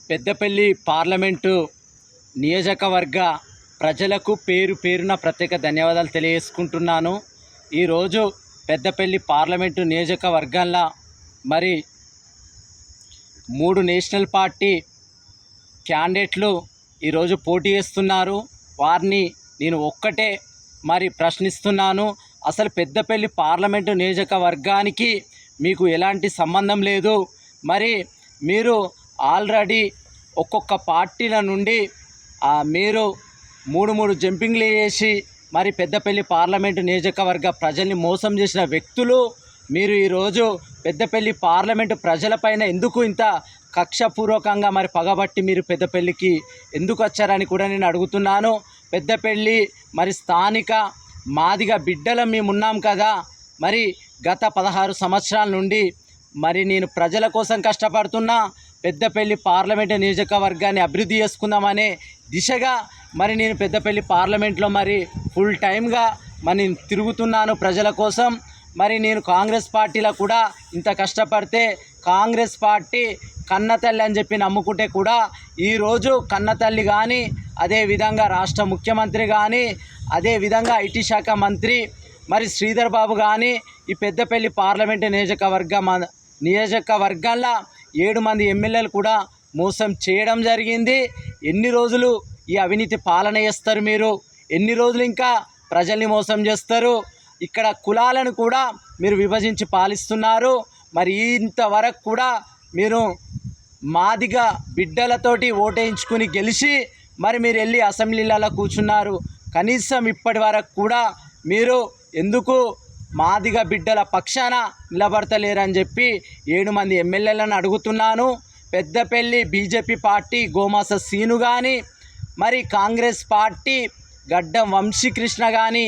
Peddapalli parliament నియోజకవర్గ ప్రజలకు పేరు పేరున ప్రత్యేక ధన్యవాదాలు తెలియజేసుకుంటున్నాను. ఈరోజు పెద్దపల్లి పార్లమెంటు నియోజకవర్గంలో మరి 3 నేషనల్ పార్టీ క్యాండిడేట్లు ఈరోజు పోటీ చేస్తున్నారు. వారిని నేను ఒక్కటే మరి ప్రశ్నిస్తున్నాను. అసలు పెద్దపల్లి పార్లమెంటు నియోజకవర్గానికి మీకు ఎలాంటి సంబంధం లేదు. మరి మీరు ఆల్రెడీ ఒక్కొక్క పార్టీల నుండి మీరు 3 జంపింగ్లు చేసి మరి పెద్దపల్లి పార్లమెంటు నియోజకవర్గ ప్రజల్ని మోసం చేసిన వ్యక్తులు మీరు ఈరోజు పెద్దపల్లి పార్లమెంటు ప్రజలపైన ఎందుకు ఇంత కక్షపూర్వకంగా మరి పగబట్టి మీరు పెద్దపల్లికి ఎందుకు వచ్చారని కూడా నేను అడుగుతున్నాను. పెద్దపల్లి మరి స్థానిక మాదిగ బిడ్డలం మేమున్నాం కదా. మరి గత 16 సంవత్సరాల నుండి మరి నేను ప్రజల కోసం కష్టపడుతున్నా. పెద్దపల్లి పార్లమెంటు నియోజకవర్గాన్ని అభివృద్ధి చేసుకుందామనే దిశగా మరి నేను పెద్దపల్లి పార్లమెంట్లో మరి ఫుల్ టైమ్గా మరి తిరుగుతున్నాను ప్రజల కోసం. మరి నేను కాంగ్రెస్ పార్టీలో కూడా ఇంత కష్టపడితే కాంగ్రెస్ పార్టీ కన్నతల్లి అని చెప్పి నమ్ముకుంటే కూడా ఈరోజు కన్నతల్లి కానీ, అదేవిధంగా రాష్ట్ర ముఖ్యమంత్రి కానీ, అదేవిధంగా ఐటీ శాఖ మంత్రి మరి శ్రీధర్ బాబు కానీ ఈ పెద్దపల్లి పార్లమెంటు నియోజకవర్గంలో 7 మంది ఎమ్మెల్యేలు కూడా మోసం చేయడం జరిగింది. ఎన్ని రోజులు ఈ అవినీతి పాలన చేస్తారు మీరు? ఎన్ని రోజులు ఇంకా ప్రజల్ని మోసం చేస్తారు? ఇక్కడ కులాలను కూడా మీరు విభజించి పాలిస్తున్నారు. మరి ఇంతవరకు కూడా మీరు మాదిగ బిడ్డలతోటి ఓటేయించుకుని గెలిచి మరి మీరు వెళ్ళి అసెంబ్లీలలో కూర్చున్నారు. కనీసం ఇప్పటి వరకు కూడా మీరు ఎందుకు మాదిగ బిడ్డల పక్షాన నిలబడతలేరని చెప్పి 7 మంది ఎమ్మెల్యేలను అడుగుతున్నాను. పెద్దపల్లి బీజేపీ పార్టీ గోమాస సీను కానీ, మరి కాంగ్రెస్ పార్టీ గడ్డం వంశీకృష్ణ కానీ,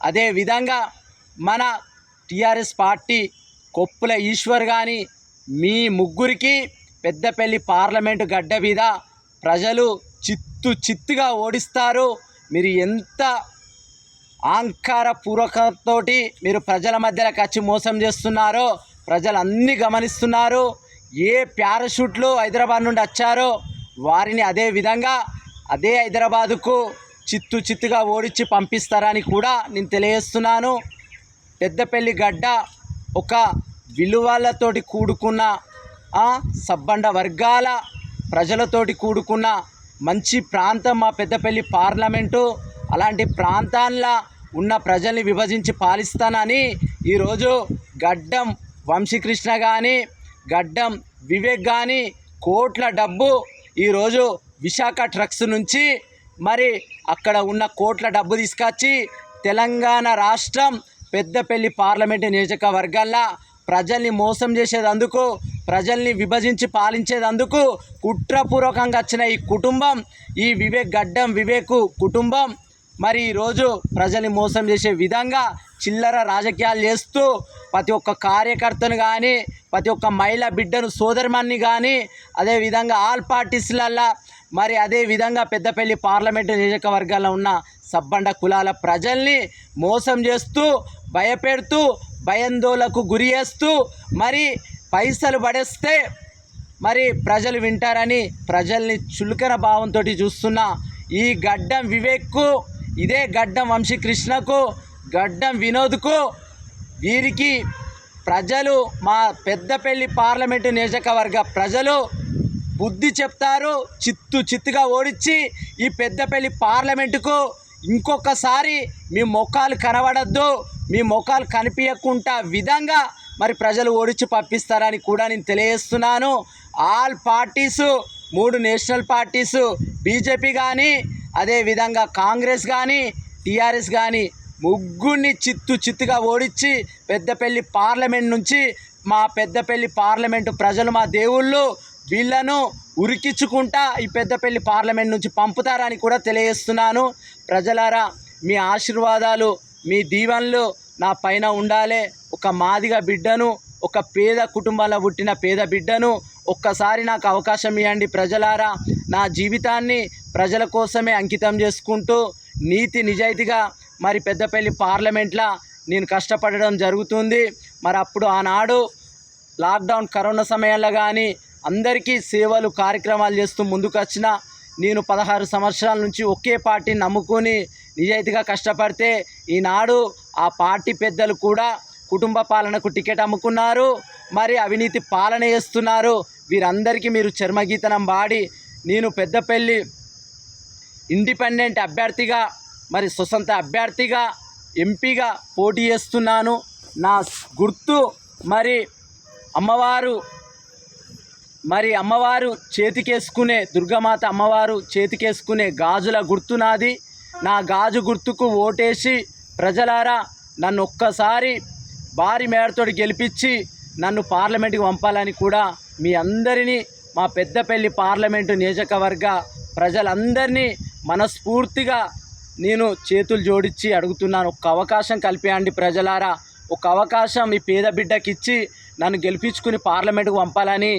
అదేవిధంగా మన టీఆర్ఎస్ పార్టీ కొప్పుల ఈశ్వర్ కానీ, మీ ముగ్గురికి పెద్దపల్లి పార్లమెంటు గడ్డ మీద ప్రజలు చిత్తుగా ఓడిస్తారు. మీరు ఎంత అహంకారపూర్వకంతోటి మీరు ప్రజల మధ్యలోకి వచ్చి మోసం చేస్తున్నారో ప్రజలు అన్నీ గమనిస్తున్నారు. ఏ పారాషూట్లు హైదరాబాద్ నుండి వచ్చారో వారిని అదే హైదరాబాదుకు చిత్తుగా ఓడించి పంపిస్తారని కూడా నేను తెలియజేస్తున్నాను. పెద్దపల్లి గడ్డ ఒక విలువలతోటి కూడుకున్న సబ్బండ వర్గాల ప్రజలతోటి కూడుకున్న మంచి ప్రాంతం మా పెద్దపల్లి పార్లమెంటు. అలాంటి ప్రాంతాల్లో ఉన్న ప్రజల్ని విభజించి పాలిస్తానని ఈరోజు గడ్డం వంశీకృష్ణ కానీ, గడ్డం వివేక్ కానీ కోట్ల డబ్బు ఈరోజు విశాఖ ట్రక్స్ నుంచి మరి అక్కడ ఉన్న కోట్ల డబ్బు తీసుకొచ్చి తెలంగాణ రాష్ట్రం పెద్దపల్లి పార్లమెంటు నియోజకవర్గాల్లో ప్రజల్ని మోసం చేసేదందుకు, ప్రజల్ని విభజించి పాలించేదందుకు కుట్రపూర్వకంగా వచ్చిన ఈ కుటుంబం, ఈ గడ్డం వివేక్ కుటుంబం మరి ఈరోజు ప్రజల్ని మోసం చేసే విధంగా చిల్లర రాజకీయాలు చేస్తూ ప్రతి ఒక్క కార్యకర్తను కానీ, ప్రతి ఒక్క మహిళా బిడ్డను సోదరిమణ్ణి కానీ, అదేవిధంగా ఆల్ పార్టీస్లల్లో మరి అదేవిధంగా పెద్దపల్లి పార్లమెంటు నియోజకవర్గాల్లో ఉన్న సబ్బండ కులాల ప్రజల్ని మోసం చేస్తూ, భయపెడుతూ, భయాందోళనకు గురి చేస్తూ మరి పైసలు పడేస్తే మరి ప్రజలు వింటారని ప్రజల్ని చులకన భావంతో చూస్తున్న ఈ గడ్డం వివేక్కు, ఇదే గడ్డం వంశీకృష్ణకు, గడ్డం వినోద్కు, వీరికి ప్రజలు మా పెద్దపల్లి పార్లమెంటు నియోజకవర్గ ప్రజలు బుద్ధి చెప్తారు. చిత్తుగా ఓడించి ఈ పెద్దపల్లి పార్లమెంటుకు ఇంకొకసారి మీ ముఖాలు కనబడద్దు, మీ ముఖాలు కనిపించకుండా విధంగా మరి ప్రజలు ఓడించి పంపిస్తారని కూడా నేను తెలియజేస్తున్నాను. All parties 3 national parties BJP కానీ, అదేవిధంగా కాంగ్రెస్ కానీ, టీఆర్ఎస్ కానీ ముగ్గురిని చిత్తుగా ఓడించి పెద్దపల్లి పార్లమెంట్ నుంచి మా పెద్దపల్లి పార్లమెంటు ప్రజలు మా దేవుళ్ళు వీళ్ళను ఉరికించుకుంటా ఈ పెద్దపల్లి పార్లమెంట్ నుంచి పంపుతారని కూడా తెలియజేస్తున్నాను. ప్రజలారా, మీ ఆశీర్వాదాలు, మీ దీవెనలు నా పైన ఉండాలి. ఒక మాదిగ బిడ్డను, ఒక పేద కుటుంబాల్లో పుట్టిన పేద బిడ్డను ఒక్కసారి నాకు అవకాశం ఇవ్వండి ప్రజలారా. నా జీవితాన్ని ప్రజల కోసమే అంకితం చేసుకుంటూ నీతి నిజాయితీగా మరి పెద్దపల్లి పార్లమెంట్లో నేను కష్టపడడం జరుగుతుంది. మరి అప్పుడు ఆనాడు లాక్డౌన్ కరోనా సమయంలో కానీ అందరికీ సేవలు కార్యక్రమాలు చేస్తూ ముందుకు వచ్చిన నేను 16 సంవత్సరాల నుంచి ఒకే పార్టీని నమ్ముకొని నిజాయితీగా కష్టపడితే ఈనాడు ఆ పార్టీ పెద్దలు కూడా కుటుంబ పాలనకు టికెట్ అమ్ముకున్నారు, మరి అవినీతి పాలన చేస్తున్నారు. వీరందరికీ మీరు చర్మగీతనం వాడి నేను పెద్దపల్లి ఇండిపెండెంట్ అభ్యర్థిగా మరి స్వతంత్ర అభ్యర్థిగా ఎంపీగా పోటీ చేస్తున్నాను. నా గుర్తు మరి అమ్మవారు చేతికేసుకునే దుర్గామాత అమ్మవారు చేతికేసుకునే గాజుల గుర్తు నాది. నా గాజు గుర్తుకు ఓటేసి ప్రజలారా నన్ను ఒక్కసారి భారీ మేరతోటి గెలిపించి నన్ను పార్లమెంటుకి పంపాలని కూడా మీ అందరినీ మా పెద్దపల్లి పార్లమెంటు నియోజకవర్గ ప్రజలందరినీ మనస్ఫూర్తిగా నేను చేతులు జోడించి అడుగుతున్నాను. ఒక్క అవకాశం కల్పించండి ప్రజలారా, ఒక అవకాశం ఈ పేద బిడ్డకి ఇచ్చి నన్ను గెలిపించుకుని పార్లమెంటుకు పంపాలని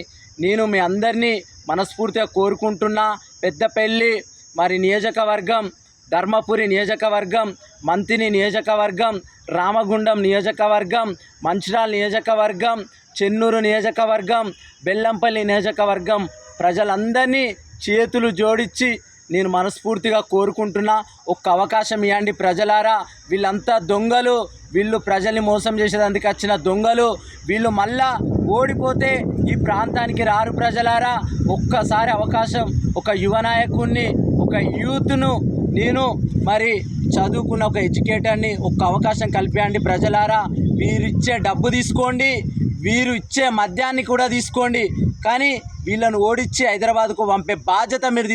నేను మీ అందరినీ మనస్ఫూర్తిగా కోరుకుంటున్నా. పెద్దపల్లి మరి నియోజకవర్గం, ధర్మపురి నియోజకవర్గం, మంతిని నియోజకవర్గం, రామగుండం నియోజకవర్గం, మంచిర్యాల నియోజకవర్గం, చెన్నూరు నియోజకవర్గం, బెల్లంపల్లి నియోజకవర్గం ప్రజలందరినీ చేతులు జోడించి నేను మనస్ఫూర్తిగా కోరుకుంటున్నా. ఒక్క అవకాశం ఇవ్వండి ప్రజలారా. వీళ్ళంతా దొంగలు, వీళ్ళు ప్రజల్ని మోసం చేసేందుకు వచ్చిన దొంగలు. వీళ్ళు మళ్ళా ఓడిపోతే ఈ ప్రాంతానికి రారు ప్రజలారా. ఒక్కసారి అవకాశం, ఒక యువ నాయకుడిని, ఒక యూత్ను, నేను మరి చదువుకున్న ఒక ఎడ్యుకేటర్ని ఒక్క అవకాశం కల్పించండి ప్రజలారా. వీరు ఇచ్చే డబ్బు తీసుకోండి, వీరు ఇచ్చే మద్యాన్ని కూడా తీసుకోండి, కానీ వీళ్ళను ఓడించి హైదరాబాద్కు పంపే బాధ్యత మీరు